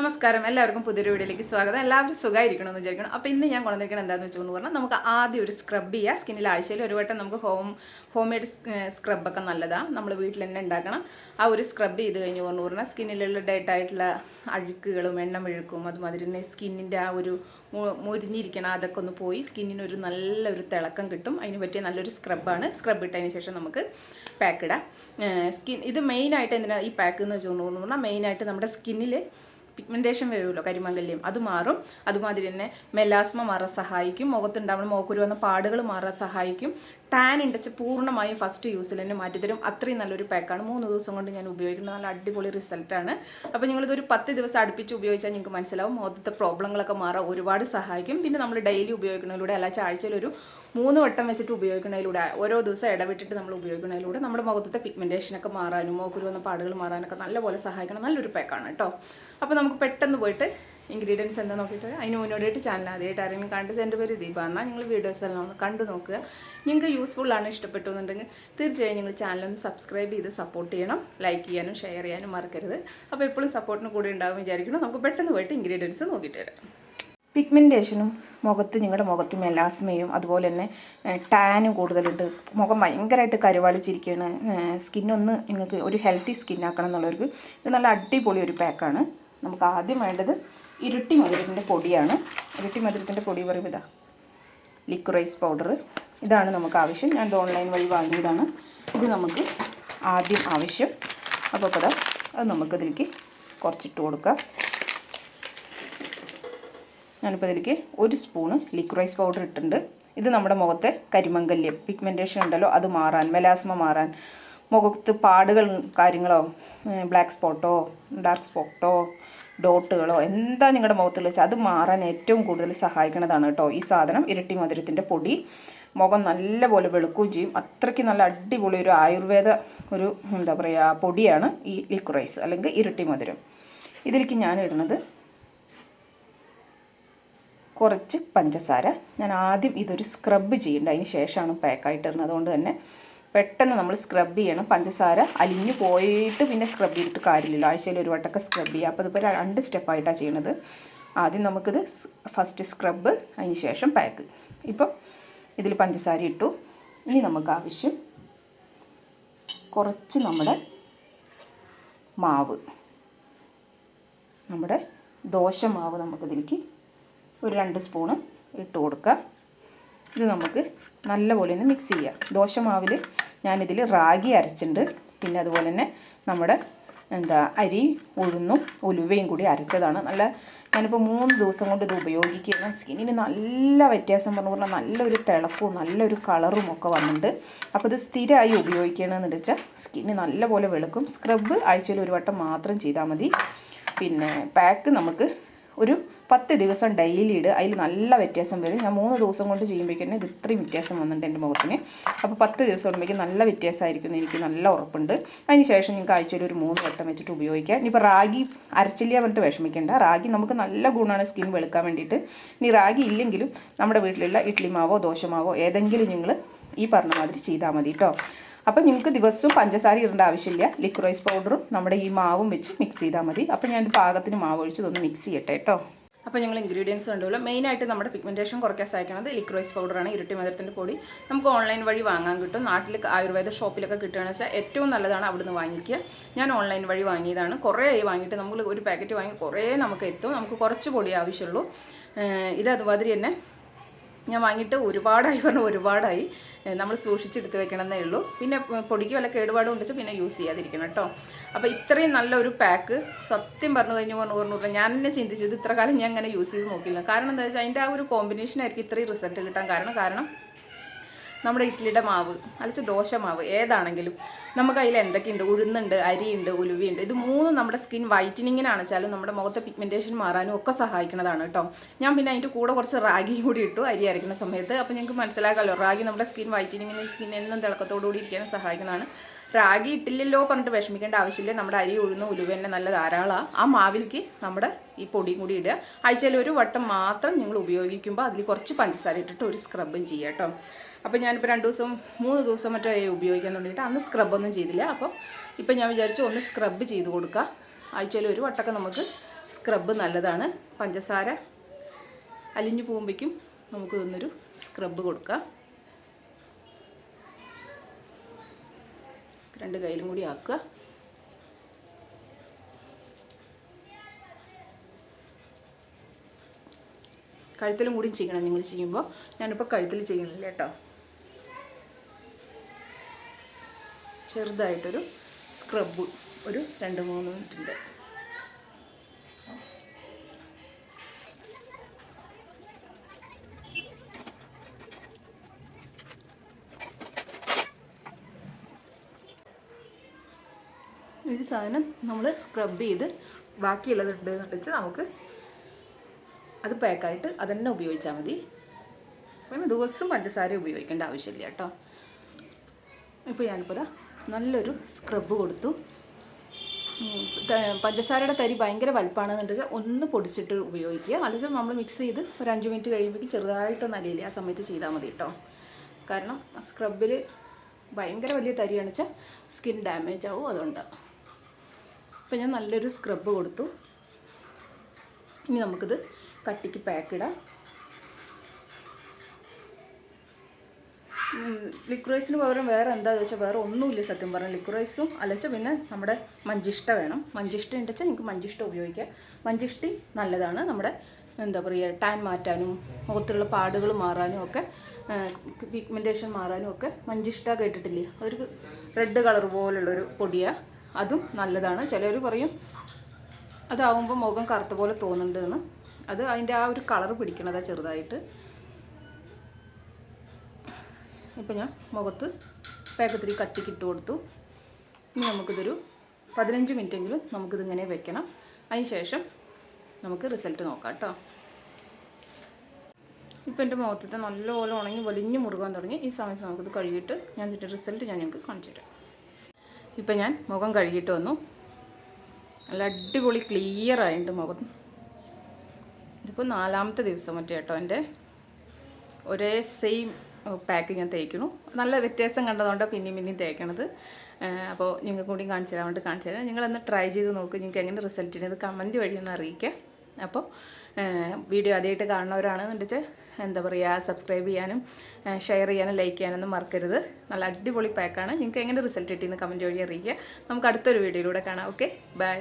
നമസ്കാരം, എല്ലാവർക്കും പുതിയൊരു വീഡിയോയിലേക്ക് സ്വാഗതം. എല്ലാവരും സുഖമായിരിക്കണമെന്ന് വിചാരിക്കണം. അപ്പോൾ ഇന്ന് ഞാൻ കൊണ്ടുവന്നിരിക്കുന്നത് എന്താണെന്ന് വെച്ചുകൊണ്ട് പറഞ്ഞാൽ നമുക്ക് ആദ്യം ഒരു സ്ക്രബ് ചെയ്യുക. സ്കിന്നിൽ ആഴ്ചയിൽ ഒരു വട്ടം നമുക്ക് ഹോം മെയ്ഡ് സ്ക്രബൊക്കെ നല്ലതാണ്. നമ്മൾ വീട്ടിൽ തന്നെ ഉണ്ടാക്കണം. ആ ഒരു സ്ക്രബ് ചെയ്ത് കഴിഞ്ഞ് പറഞ്ഞാൽ സ്കിന്നിലുള്ള ഡേറ്റായിട്ടുള്ള അഴുക്കുകളും എണ്ണമെഴുക്കും അതുമാതിരി തന്നെ സ്കിന്നിൻ്റെ ആ ഒരു മുരിഞ്ഞിരിക്കണം അതൊക്കെ ഒന്ന് പോയി സ്കിന്നിനൊരു നല്ലൊരു തിളക്കം കിട്ടും. അതിന് പറ്റിയ നല്ലൊരു സ്ക്രബാണ്. സ്ക്രബ് ഇട്ടതിന് ശേഷം നമുക്ക് പാക്ക് ഇടാം. ഇത് മെയിനായിട്ട് എന്തിനാണ് ഈ പാക്ക് എന്ന് വെച്ചുകൊണ്ട് പറഞ്ഞാൽ മെയിനായിട്ട് നമ്മുടെ സ്കിന്നിൽ പിഗ്മെൻറ്റേഷൻ വരുമല്ലോ, കരിമംഗല്യം, അത് മാറും. അതുമാതിരി തന്നെ മെലാസ്മ മാറാൻ സഹായിക്കും. മുഖത്തുണ്ടാവുന്ന മോക്കുരു വന്ന പാടുകൾ മാറാൻ സഹായിക്കും. ടാൻ ഉണ്ടച്ച് പൂർണ്ണമായും ഫസ്റ്റ് യൂസിൽ തന്നെ മാറ്റിത്തരും. അത്രയും നല്ലൊരു പാക്കാണ്. 3 ദിവസം കൊണ്ട് ഞാൻ ഉപയോഗിക്കുന്നത്. നല്ല അടിപൊളി റിസൾട്ടാണ്. അപ്പോൾ നിങ്ങളിതൊരു 10 ദിവസം അടുപ്പിച്ച് ഉപയോഗിച്ചാൽ നിങ്ങൾക്ക് മനസ്സിലാവും മുഖത്തെ പ്രോബ്ലങ്ങളൊക്കെ മാറാൻ ഒരുപാട് സഹായിക്കും. പിന്നെ നമ്മൾ ഡെയിലി ഉപയോഗിക്കുന്നതിലൂടെ അല്ല ആഴ്ചയിലൊരു 3 വട്ടം വെച്ചിട്ട് ഉപയോഗിക്കുന്നതിലൂടെ ഓരോ ദിവസം ഇടവിട്ടിട്ട് നമ്മൾ ഉപയോഗിക്കുന്നതിലൂടെ നമ്മുടെ മുഖത്തെ പിഗ്മെൻറ്റേഷനൊക്കെ മാറാനും മോക്കുരു വന്ന പാടുകൾ മാറാനൊക്കെ നല്ലപോലെ സഹായിക്കണം. നല്ലൊരു പാക്കാണ് കേട്ടോ. അപ്പോൾ നമുക്ക് പെട്ടെന്ന് പോയിട്ട് ഇൻഗ്രീഡിയൻസ് എന്താ നോക്കിയിട്ട് അതിന് മുന്നോടിയായിട്ട് ചാനൽ ആദ്യമായിട്ട് ആരെങ്കിലും കണ്ട് എൻ്റെ പേര് ദീപ. എന്നാൽ നിങ്ങൾ വീഡിയോസ് എല്ലാം ഒന്ന് കണ്ടു നോക്കുക. നിങ്ങൾക്ക് യൂസ്ഫുള്ളാണ്, ഇഷ്ടപ്പെട്ടു എന്നുണ്ടെങ്കിൽ തീർച്ചയായും നിങ്ങൾ ചാനലൊന്ന് സബ്സ്ക്രൈബ് ചെയ്ത് സപ്പോർട്ട് ചെയ്യണം. ലൈക്ക് ചെയ്യാനും ഷെയർ ചെയ്യാനും മറക്കരുത്. അപ്പോൾ എപ്പോഴും സപ്പോർട്ടിന് കൂടെ ഉണ്ടാകും വിചാരിക്കണം. നമുക്ക് പെട്ടെന്ന് പോയിട്ട് ഇൻഗ്രീഡിയൻസ് നോക്കിയിട്ട് വരാം. പിഗ്മെൻറ്റേഷനും നിങ്ങളുടെ മുഖത്ത് മെലാസ്മയും അതുപോലെ തന്നെ ടാനും കൂടുതലുണ്ട്, മുഖം ഭയങ്കരമായിട്ട് കരുവാളിച്ചിരിക്കുകയാണ്, സ്കിന്നൊന്ന് നിങ്ങൾക്ക് ഒരു ഹെൽത്തി സ്കിന്നാക്കണം എന്നുള്ളവർക്ക് ഇത് നല്ല അടിപൊളി ഒരു പാക്കാണ്. നമുക്ക് ആദ്യം വേണ്ടത് ഇരട്ടി മധുരത്തിൻ്റെ പൊടിയാണ്. ഇരട്ടി മധുരത്തിൻ്റെ പൊടി പറയുമ്പോൾ ഇതാ ലിക്വറൈസ് പൗഡർ, ഇതാണ് നമുക്ക് ആവശ്യം. ഞാനിത് ഓൺലൈൻ വഴി വാങ്ങിയതാണ്. ഇത് നമുക്ക് ആദ്യം ആവശ്യം. അപ്പോൾ അത് നമുക്കിതിലേക്ക് കുറച്ചിട്ട് കൊടുക്കാം. ഞാനിപ്പോൾ ഇതിലേക്ക് 1 സ്പൂണ് ലിക്വറൈസ് പൗഡർ ഇട്ടിട്ടുണ്ട്. ഇത് നമ്മുടെ മുഖത്തെ കരിമംഗല്യം പിഗ്മെൻറ്റേഷൻ ഉണ്ടല്ലോ അത് മാറാൻ, മെലാസ്മ മാറാൻ, മുഖത്ത് പാടുകൾ കാര്യങ്ങളോ ബ്ലാക്ക് സ്പോട്ടോ ഡാർക്ക് സ്പോട്ടോ ഡോട്ടുകളോ എന്താ നിങ്ങളുടെ മുഖത്തുള്ള വെച്ചാൽ അത് മാറാൻ ഏറ്റവും കൂടുതൽ സഹായിക്കുന്നതാണ് കേട്ടോ ഈ സാധനം. ഇരട്ടി മധുരത്തിൻ്റെ പൊടി മുഖം നല്ലപോലെ വെളുക്കുകയും ചെയ്യും. അത്രയ്ക്ക് നല്ല അടിപൊളി ഒരു ആയുർവേദ ഒരു എന്താ പറയുക പൊടിയാണ് ഈ ലിക്വറൈസ് അല്ലെങ്കിൽ ഇരട്ടി മധുരം. ഇതിലേക്ക് ഞാൻ ഇടുന്നത് കുറച്ച് പഞ്ചസാര. ഞാൻ ആദ്യം ഇതൊരു സ്ക്രബ് ചെയ്യേണ്ട, അതിന് ശേഷമാണ് പാക്കായിട്ട് ഇടുന്നത്. അതുകൊണ്ട് തന്നെ പെട്ടെന്ന് നമ്മൾ സ്ക്രബ് ചെയ്യണം. പഞ്ചസാര അലിഞ്ഞു പോയിട്ട് പിന്നെ സ്ക്രബ് ചെയ്തിട്ട് കാര്യമില്ല. ആഴ്ചയിൽ ഒരു വട്ടമൊക്കെ സ്ക്രബ് ചെയ്യുക. അപ്പോൾ ഇതിപ്പോൾ 2 സ്റ്റെപ്പായിട്ടാണ് ചെയ്യണത്. ആദ്യം നമുക്കിത് ഫസ്റ്റ് സ്ക്രബ്, അതിന് ശേഷം പാക്ക്. ഇപ്പോൾ ഇതിൽ പഞ്ചസാര ഇട്ടു. ഇനി നമുക്ക് ആവശ്യം കുറച്ച് നമ്മുടെ ദോശമാവ് നമുക്കിതിലേക്ക് ഒരു 2 സ്പൂണ് ഇട്ട് കൊടുക്കുക. ഇത് നമുക്ക് നല്ലപോലെ ഒന്ന് മിക്സ് ചെയ്യാം. ദോശമാവിൽ ഞാനിതിൽ റാഗി അരച്ചിട്ടുണ്ട്. പിന്നെ അതുപോലെ തന്നെ നമ്മുടെ അരി ഉഴുന്നും ഉലുവയും കൂടി അരച്ചതാണ്. ഞാനിപ്പോൾ 3 ദിവസം കൊണ്ട് ഇത് ഉപയോഗിക്കുകയാണ്. സ്കിന്നിന് നല്ല വ്യത്യാസം പറഞ്ഞാൽ നല്ലൊരു തിളപ്പും നല്ലൊരു കളറും ഒക്കെ വന്നിട്ടുണ്ട്. അപ്പോൾ ഇത് സ്ഥിരമായി ഉപയോഗിക്കണമെന്ന് വെച്ചാൽ സ്കിന്ന് നല്ലപോലെ വെളുക്കും. സ്ക്രബ് ആഴ്ചയിൽ ഒരു വട്ടം മാത്രം ചെയ്താൽ മതി. പിന്നെ പാക്ക് നമുക്ക് ഒരു 10 ദിവസം ഡെയിലി ഇടുക. അതിൽ നല്ല വ്യത്യാസം വരും. ഞാൻ 3 ദിവസം കൊണ്ട് ചെയ്യുമ്പോഴേക്കും ഇത് ഇത്രയും വ്യത്യാസം വന്നിട്ടുണ്ട് എൻ്റെ മുഖത്തിന്. അപ്പോൾ 10 ദിവസം ഇടുമ്പോഴേക്കും നല്ല വ്യത്യാസമായിരിക്കും എനിക്ക് നല്ല ഉറപ്പുണ്ട്. അതിന് ശേഷം നിങ്ങൾക്ക് ആഴ്ചയിൽ ഒരു 3 വട്ടം വെച്ചിട്ട് ഉപയോഗിക്കാം. ഇനിയിപ്പോൾ റാഗി അരച്ചില്ല പറഞ്ഞിട്ട് വിഷമിക്കേണ്ട. റാഗി നമുക്ക് നല്ല ഗുണമാണ് സ്കിൻ വെളുക്കാൻ വേണ്ടിയിട്ട്. ഇനി റാഗി ഇല്ലെങ്കിലും നമ്മുടെ വീട്ടിലുള്ള ഇഡ്ഡലി മാവോ ദോശമാവോ ഏതെങ്കിലും നിങ്ങൾ ഈ പറഞ്ഞ മാതിരി ചെയ്താൽ മതി കേട്ടോ. അപ്പോൾ നിങ്ങൾക്ക് ദിവസവും പഞ്ചസാര ഇടേണ്ട ആവശ്യമില്ല. ലിക്വറൈസ് പൗഡറും നമ്മുടെ ഈ മാവും വെച്ച് മിക്സ് ചെയ്താൽ മതി. അപ്പോൾ ഞാനിത് പാകത്തിന് മാവ് ഒഴിച്ച് ഇതൊന്ന് മിക്സ് ചെയ്യട്ടെ കേട്ടോ. അപ്പോൾ ഞങ്ങൾ ഇൻഗ്രീഡിയൻസ് കണ്ടുള്ളൂ. മെയിനായിട്ട് നമ്മുടെ പിഗ്മെൻറ്റേഷൻ കുറയ്ക്കാൻ സഹായിക്കുന്നത് ലിക്വറൈസ് പൗഡറാണ്. ഇരട്ടി മധുരത്തിൻ്റെ പൊടി നമുക്ക് ഓൺലൈൻ വഴി വാങ്ങാൻ കിട്ടും. നാട്ടിൽ ആയുർവേദ ഷോപ്പിലൊക്കെ കിട്ടുകയാണെന്ന് വെച്ചാൽ ഏറ്റവും നല്ലതാണ് അവിടുന്ന് വാങ്ങിക്കുക. ഞാൻ ഓൺലൈൻ വഴി വാങ്ങിയതാണ്. കുറേ ആയി വാങ്ങിയിട്ട് നമ്മൾ ഒരു പാക്കറ്റ് വാങ്ങി കുറേ നമുക്ക് എത്തും. നമുക്ക് കുറച്ച് പൊടി ആവശ്യമുള്ളൂ. ഇത് അതുമാതിരി തന്നെ ഞാൻ വാങ്ങിയിട്ട് ഒരുപാടായി നമ്മൾ സൂക്ഷിച്ചെടുത്ത് വെക്കണമെന്നേ ഉള്ളൂ. പിന്നെ പൊടിക്ക് വല്ല കേടുപാടും ഉണ്ടെങ്കിൽ പിന്നെ യൂസ് ചെയ്യാതിരിക്കണം കേട്ടോ. അപ്പോൾ ഇത്രയും നല്ലൊരു പാക്ക് സത്യം പറഞ്ഞു ഞാൻ തന്നെ ചിന്തിച്ചത് ഇത്ര കാലം ഞാൻ അങ്ങനെ യൂസ് ചെയ്ത് നോക്കില്ല. കാരണം എന്താ വെച്ചാൽ അതിൻ്റെ ആ ഒരു കോമ്പിനേഷനായിരിക്കും ഇത്രയും റിസൾട്ട് കിട്ടാൻ കാരണം നമ്മുടെ ഇഡ്ഡലിയുടെ മാവ് അല്ലെ ദോശമാവ് ഏതാണെങ്കിലും നമുക്ക് അതിൽ എന്തൊക്കെയുണ്ട്, ഉഴുന്നുണ്ട്, അരിയുണ്ട്, ഉലുവയുണ്ട്. ഇത് 3 നമ്മുടെ സ്കിൻ വൈറ്റനിങ്ങിനാണ് വെച്ചാലും നമ്മുടെ മുഖത്തെ പിഗ്മെൻറ്റേഷൻ മാറാനും ഒക്കെ സഹായിക്കുന്നതാണ് കേട്ടോ. ഞാൻ പിന്നെ അതിൻ്റെ കൂടെ കുറച്ച് റാഗി കൂടി ഇട്ടു അരി അരയ്ക്കുന്ന സമയത്ത്. അപ്പോൾ ഞങ്ങൾക്ക് മനസ്സിലാക്കാമല്ലോ റാഗി നമ്മുടെ സ്കിൻ വൈറ്റനിങ്ങിന് സ്കിൻ എന്നും തിളക്കത്തോടുകൂടി ഇരിക്കാനും സഹായിക്കുന്നതാണ്. റാഗി ഇട്ടില്ലല്ലോ പറഞ്ഞിട്ട് വിഷമിക്കേണ്ട ആവശ്യമില്ല. നമ്മുടെ അരി ഉഴുന്ന് ഉലുവ തന്നെ നല്ല ധാരാളമാണ്. ആ മാവിലേക്ക് നമ്മുടെ ഈ പൊടിയും കൂടി ഇടുക. ആഴ്ചയിൽ ഒരു വട്ടം മാത്രം നിങ്ങൾ ഉപയോഗിക്കുമ്പോൾ അതിൽ കുറച്ച് പഞ്ചസാര ഇട്ടിട്ട് ഒരു സ്ക്രബും ചെയ്യുക കേട്ടോ. അപ്പോൾ ഞാനിപ്പോൾ 3 ദിവസം മറ്റോ ഉപയോഗിക്കാൻ തുടങ്ങിയിട്ട് അന്ന് സ്ക്രബൊന്നും ചെയ്തില്ല. അപ്പോൾ ഇപ്പോൾ ഞാൻ വിചാരിച്ചു ഒന്ന് സ്ക്രബ് ചെയ്ത് കൊടുക്കുക. ആഴ്ചയിൽ ഒരു വട്ടമൊക്കെ നമുക്ക് സ്ക്രബ് നല്ലതാണ്. പഞ്ചസാര അലിഞ്ഞു പോകുമ്പോഴേക്കും നമുക്ക് ഇതൊന്നൊരു സ്ക്രബ് കൊടുക്കാം. 2 കൈയിലും കൂടി ആക്കുക. കഴുത്തിലും കൂടി ചെയ്യണം നിങ്ങൾ ചെയ്യുമ്പോൾ. ഞാനിപ്പോൾ കഴുത്തിൽ ചെയ്യണില്ല കേട്ടോ. ചെറുതായിട്ടൊരു സ്ക്രബ് ഒരു 2-3 മിനിറ്റിൻ്റെ. ഈ സാധനം നമ്മൾ സ്ക്രബ് ചെയ്ത് ബാക്കിയുള്ളത് ഇട്ടെന്ന് വെച്ചാൽ നമുക്ക് അത് പാക്കായിട്ട് അതന്നെ ഉപയോഗിച്ചാൽ മതി. പിന്നെ ദിവസവും പഞ്ചസാര ഉപയോഗിക്കേണ്ട ആവശ്യമില്ല കേട്ടോ. ഇപ്പോൾ ഞാനിപ്പോൾ നല്ലൊരു സ്ക്രബ് കൊടുത്തു. പഞ്ചസാരയുടെ തരി ഭയങ്കര വലിപ്പമാണെന്ന് വെച്ചാൽ ഒന്ന് പൊടിച്ചിട്ട് ഉപയോഗിക്കുക. അല്ലെങ്കിൽ നമ്മൾ മിക്സ് ചെയ്ത് ഒരു 5 മിനിറ്റ് കഴിയുമ്പോഴേക്കും ചെറുതായിട്ടൊന്നും അലിയില്ല. ആ സമയത്ത് ചെയ്താൽ മതി കേട്ടോ. കാരണം സ്ക്രബിൽ ഭയങ്കര വലിയ തരിയാണെന്ന് വെച്ചാൽ സ്കിൻ ഡാമേജ് ആവും. അതുകൊണ്ട് അപ്പോൾ ഞാൻ നല്ലൊരു സ്ക്രബ് കൊടുത്തു. ഇനി നമുക്കിത് കട്ടിക്ക് പാക്കിടാം. ലിക്വിഡൈസിന് പകരം വേറെ എന്താണെന്ന് വെച്ചാൽ വേറെ ഒന്നുമില്ല സത്യം പറഞ്ഞാൽ. ലിക്വിഡൈസും അലച്ച പിന്നെ നമ്മുടെ മഞ്ചിഷ്ട വേണം. മഞ്ചിഷ്ട ഉണ്ടെച്ചാൽ നിങ്ങൾക്ക് മഞ്ചിഷ്ട ഉപയോഗിക്കാം. മഞ്ചിഷ്ടി നല്ലതാണ് നമ്മുടെ എന്താ പറയുക ടാൻ മാറ്റാനും മുഖത്തുള്ള പാടുകൾ മാറാനും ഒക്കെ പിഗ്മെൻറ്റേഷൻ മാറാനും ഒക്കെ മഞ്ചിഷ്ട കേട്ടിട്ടില്ലേ? അതൊരു റെഡ് കളർ പോലുള്ളൊരു പൊടിയാണ്. അതും നല്ലതാണ്. ചിലർ പറയും അതാവുമ്പോൾ മുഖം കറുത്ത പോലെ തോന്നുന്നുണ്ടെന്ന്. അത് അതിൻ്റെ ആ ഒരു കളർ പിടിക്കണതാണ് ചെറുതായിട്ട്. ഇപ്പം ഞാൻ മുഖത്ത് പാക്കത്തിരി കട്ടിക്കിട്ട് കൊടുത്തു. ഇനി നമുക്കിതൊരു 15 മിനിറ്റെങ്കിലും നമുക്കിതിങ്ങനെ വെക്കണം. അതിന് ശേഷം നമുക്ക് റിസൾട്ട് നോക്കാം കേട്ടോ. ഇപ്പോൾ എൻ്റെ മുഖത്തത്തെ നല്ലപോലെ ഉണങ്ങി വലിഞ്ഞ് മുറുകാൻ തുടങ്ങി. ഈ സമയത്ത് നമുക്കിത് കഴുകിയിട്ട് ഞാൻ ഇതിൻ്റെ റിസൾട്ട് ഞാൻ നിങ്ങൾക്ക് കാണിച്ചു തരാം. ഇപ്പം ഞാൻ മുഖം കഴുകിയിട്ട് വന്നു. നല്ല അടിപൊളി ക്ലിയർ ആയിട്ടുണ്ട് മുഖം. ഇതിപ്പോൾ 4ാമത്തെ ദിവസം മറ്റേ കേട്ടോ. എൻ്റെ ഒരേ സെയിം പാക്ക് ഞാൻ തേക്കുന്നു. നല്ല വ്യത്യാസം കണ്ടതുകൊണ്ടാണ് പിന്നെയും തേക്കണത്. അപ്പോൾ നിങ്ങൾക്ക് കൂടി കാണിച്ചു തരാൻ വേണ്ടി കാണിച്ചു തരാം. നിങ്ങളൊന്ന് ട്രൈ ചെയ്ത് നോക്ക്. നിങ്ങൾക്ക് എങ്ങനെ റിസൾട്ടിന് ഇത് കമൻറ്റ് വഴി ഒന്ന് അറിയിക്കുക. അപ്പോൾ വീഡിയോ ആദ്യമായിട്ട് കാണുന്നവരാണെന്ന് വെച്ചാൽ എന്താ പറയുക സബ്സ്ക്രൈബ് ചെയ്യാനും ഷെയർ ചെയ്യാനും ലൈക്ക് ചെയ്യാനൊന്നും മറക്കരുത്. നല്ല അടിപൊളി പാക്കാണ്. നിങ്ങൾക്ക് എങ്ങനെ റിസൾട്ട് കിട്ടിയെന്ന് കമൻറ്റ് വഴി അറിയിക്കുക. നമുക്ക് അടുത്തൊരു വീഡിയോയിലൂടെ കാണാം. Okay, by.